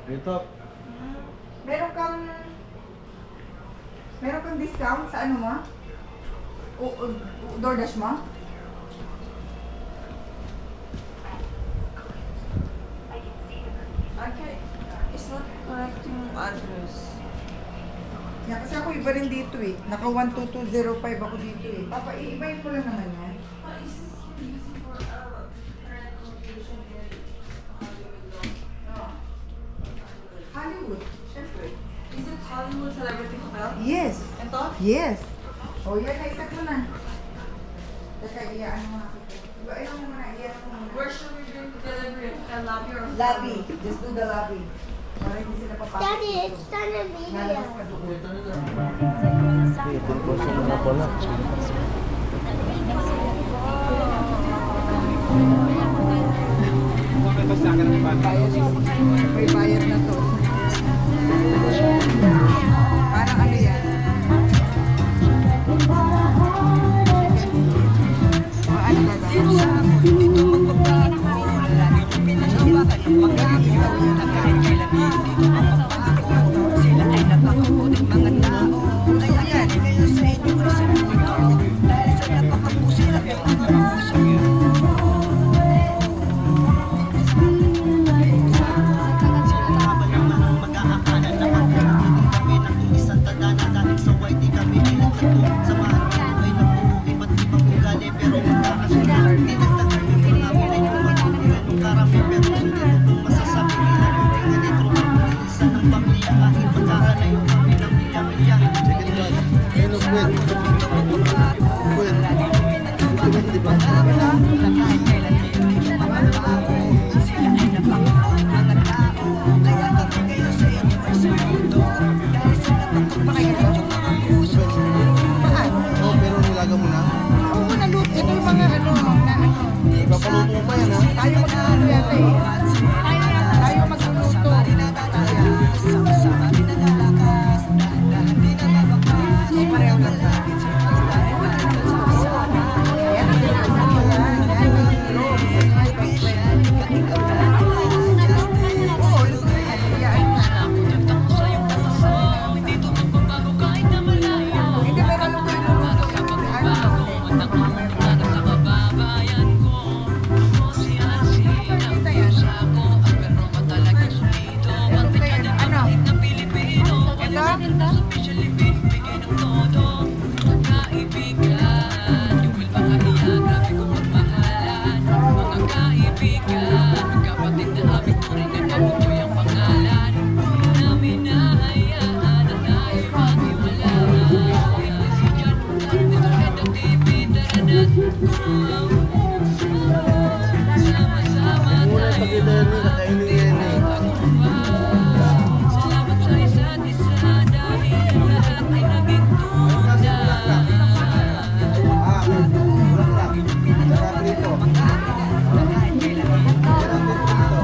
Ito. Meron kang discount sa ano mo? DoorDash mo? Okay. It's not correct yung address. Yeah, kasi ako iba rin dito eh. Naka 12205 ako dito eh. Papa, iibayin ko lang naman yan. Is this using for current location here? Hollywood, syempre. Is it Hollywood Celebrity Hotel? Yes. Ito? Yes. Oh, yan, naisat mo na. Teka, iyaan mo nga kita. Ayun mo muna, iyaan mo muna. Where should we bring the delivery? Lobby or Lobby. Just do the lobby. Para hindi sila papasok. Daddy, it's done a video. Lalabas ka doon. Ito nila. Ito po sila na pala. May bayad na to. Parang ano yan? O ano ba ba? Sila ay napakaputing mga tao. Kaya ibigay sa inyo ay sa mundo. Dahil sa napakapusin at yung mga puso. Sinasabi naman ang mag-aakala na magkakaroon kami ng isang tadhana dahil sa white di kami bilang tatlo. Samahan nyo ay nabuo iba't ibang ugali pero magkakasunod. Dinagdagan yung mga milay kung magkukulan ng karami pero sulit kung masasabi nila yung mga litro ang isa ng pamilya kahit magkakalayo kami ng milya-milya. Ano po yan? Po yan. Gusto mo di ba? Sila ay napakaputing mga tao. Kaya kami kayo sa inyo ay sa mundo. Dahil sa napakapusin at yung mga puso. Oo, pero nilaga mo na. Oo, naluto. Ito yung mga ano, na ano. Ipapaluto pa yan ha. Tayo mag-ano yata eh. Tayo magluluto. Sama-sama rin ang lalakas. Dahan-dahan din ang babagpas. Pareho lang sa Ayan, ang sinasabi ko yan. Yan, may hero. Ikaw na lang ang justice. Oo, iyaan mo na. Hindi, pero alam ko yung luluto. Kita yan. Ano? Ito? Muna pakita yan eh. Kakainin yan eh. Salamat sa isa't isa dahil ang lahat ay naging tunay.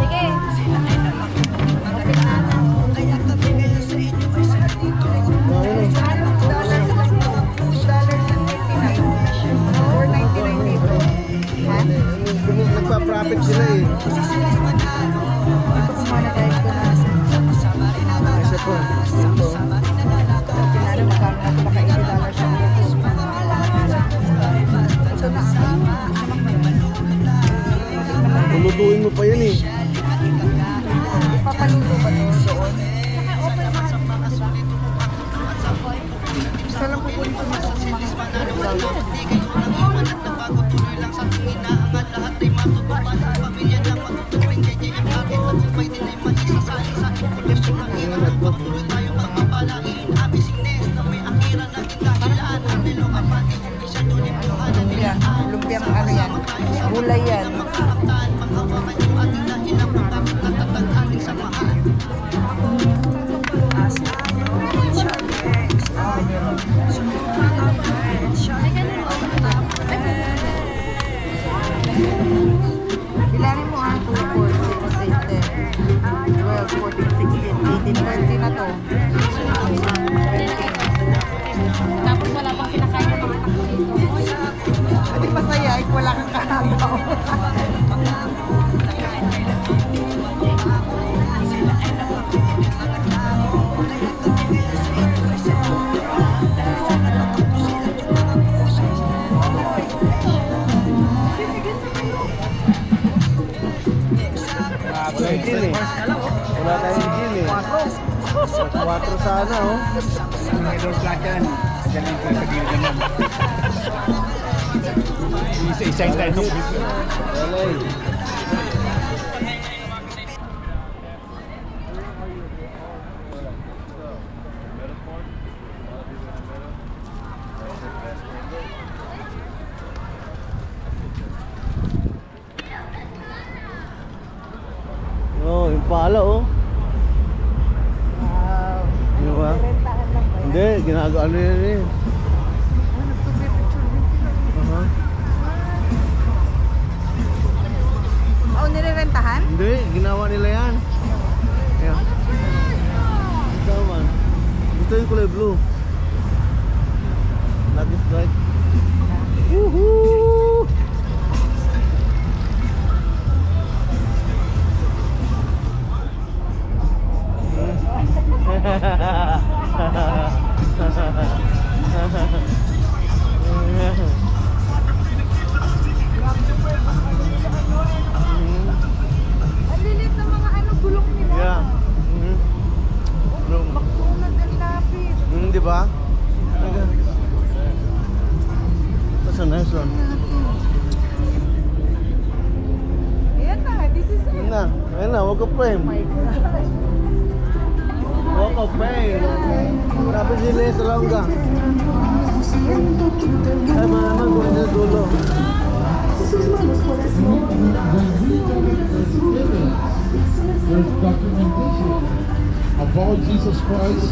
Sige. Sila ay napakaputing mga tao. Kaya kami ngayon sa inyo ay sa mundo. Dahil sa napakapusin at yung mga puso. Or 99 dito. Ha? Nagpa-profit sila eh. Sisilis manalo. Ito kumana tayo ko na. Sama-sama rin ang Isa po. lalakas. Ito. Sama-sama rin ang lalakas. Pinano magkano natin baka $80 siya. Mga halaman sa buhay. Basta't sama-sama ang may malulunay. Lulutuin mo pa yan eh. Ipapaluto ba to doon? Salamat sa mga sulit tumupang at sa buhay po. Isa lang kukunin ko nito kung mga Di kayo nang iwan at nabago. Tuloy lang sa tuwing inaangat. Lahat ay matutupad. Ang pamilya lang matuturing. JJM bakit tagumpay din ay maisasali sa impulasyon ng iwan. Patuloy tayo magpapalain. Amazing nest na may akira na dahilan. Ang nilo kapati umpisa doon yung buhanan nila. Lumpiang ano yan? Gulay yan. Magkakamtan, panghawakan yung ating dahilan. Kung bakit natatag ating samahan. Bilangin mo ah, 2, 4, 6, 8, 10, 12, 14, 16, 18, 20 na to. Tapos wala pang kinakain ng mga anak ko dito. Hindi masaya, ay wala kang kahagaw. Sila ay napakaputing Walang gin eh. Wala tayong gin eh. 4 sana oh. Isa-isahin tayo ng Walay. Oh, yung pala oh. Wow. Di ba? Rentahan lang ba yan? Hindi, ginagawa ano yan eh. Nagpipicture din sila. Aha. Oh, nirerentahan? Hindi, ginawa nila yan. Ayan. Ito man. Gusto yung kulay blue. Lucky strike. Woohoo! Ang lilit ng mga ano, gulong nila. Yeah. Blue. Makunad ang lapit. Di ba? That's a nice one. Ayan na, this is it. Ayun na, walk of fame. Oh my God. Walk of fame. Grabe sila yung salongga. Ay, mga naman, kung sa dulo. There's documentation about Jesus Christ,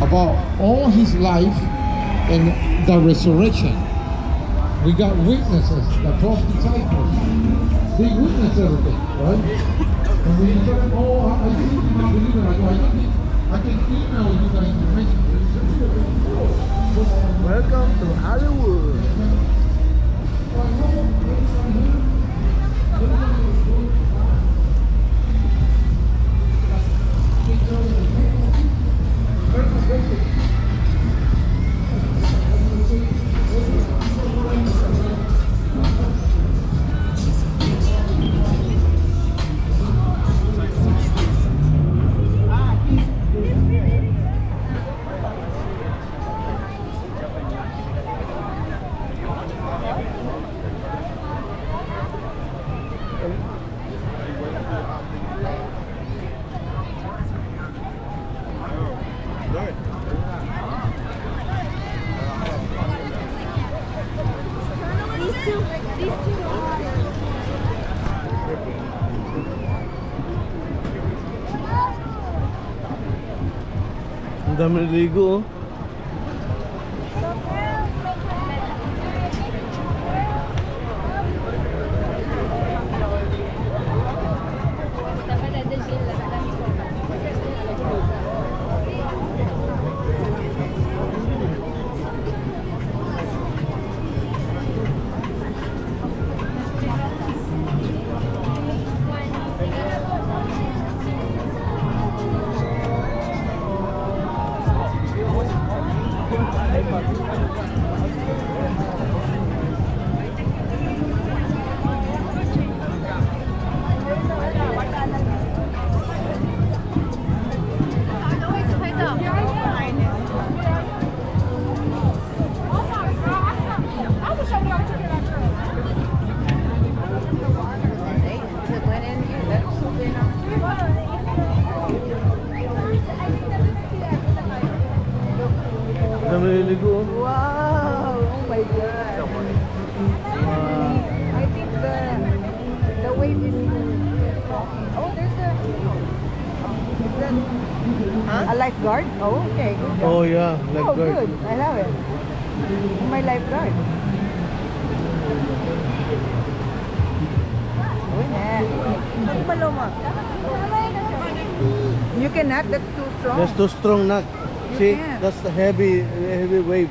about all his life and the resurrection. We got witnesses, the 12 disciples. They witnessed everything, right? And when you tell them, oh, I think you don't believe it, I can email you the information. Welcome to Hollywood. Ang dami naligo oh. Ang dami naligo oh. Wow! Oh my God! I think the wave is oh, there's a lifeguard? Oh, okay. Good job. Oh yeah, Oh, lifeguard. good. I love it. My lifeguard. Uy, na. Magmalo mo. You cannot, that's too strong. That's too strong, nak. You See, can't. that's the heavy wave.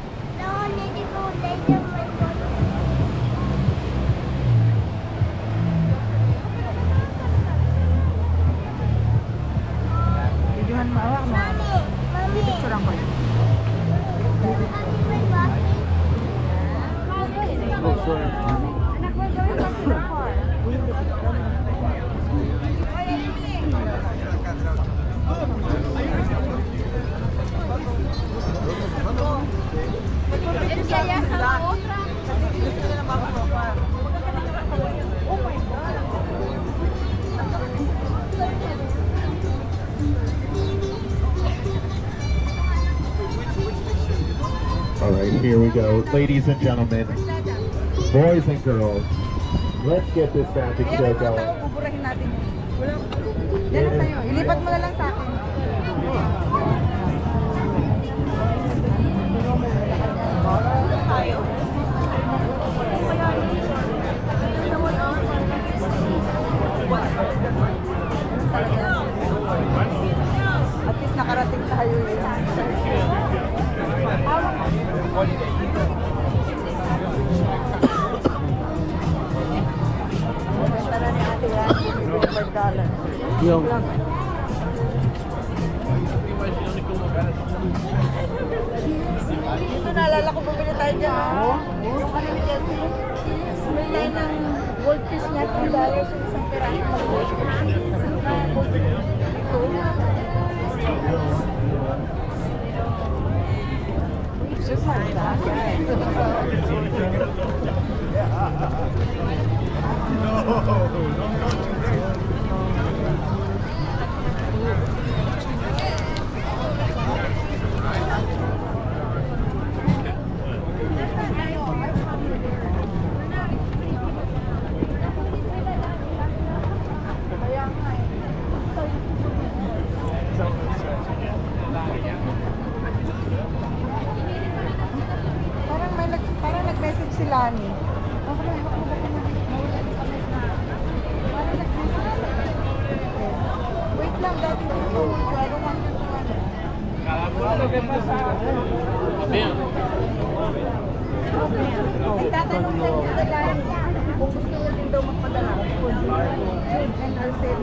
Videohan mo, awak mo. Picturean ko yan. Oh, sorry. Anak, we're going back to the car. right, here we go. Ladies and gentlemen, boys and girls, let's get this magic Ayan show yung mga going. tao, buburahin natin yun. Wala. Yan na sa'yo. Ilipat mo na lang sa akin. At least nakarating tayo eh. Basta na ni ate yan. $25. Yung Dito naalala ko bumili tayo dyan. Yung ano ni Jessie. Bumili tayo ng goldfish niya. $2 yung isang piraso. Parang nag-message si Lani. Wait lang, dati dito. I don't want you to tatanong sa inyo na Lani kung gusto mo din daw magpadala. And I'll say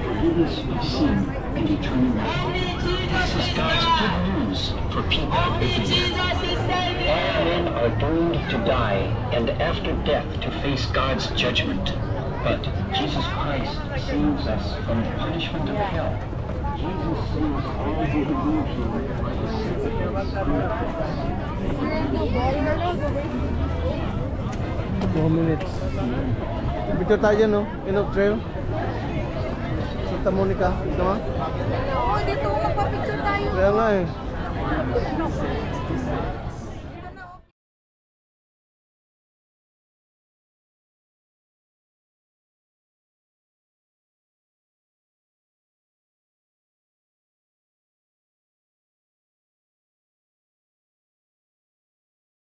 Forgiveness of sin and eternal life. This is God's good news for people everywhere. All men are doomed to die and after death to face God's judgment. But Jesus Christ saves us from the punishment of hell. Jesus saves all who believe him by the Spirit. 2 minutes. Dito tayo, no? Inok Trail. Santa Monica. Ito nga? Oo, dito magpa-picture tayo. Kaya nga eh.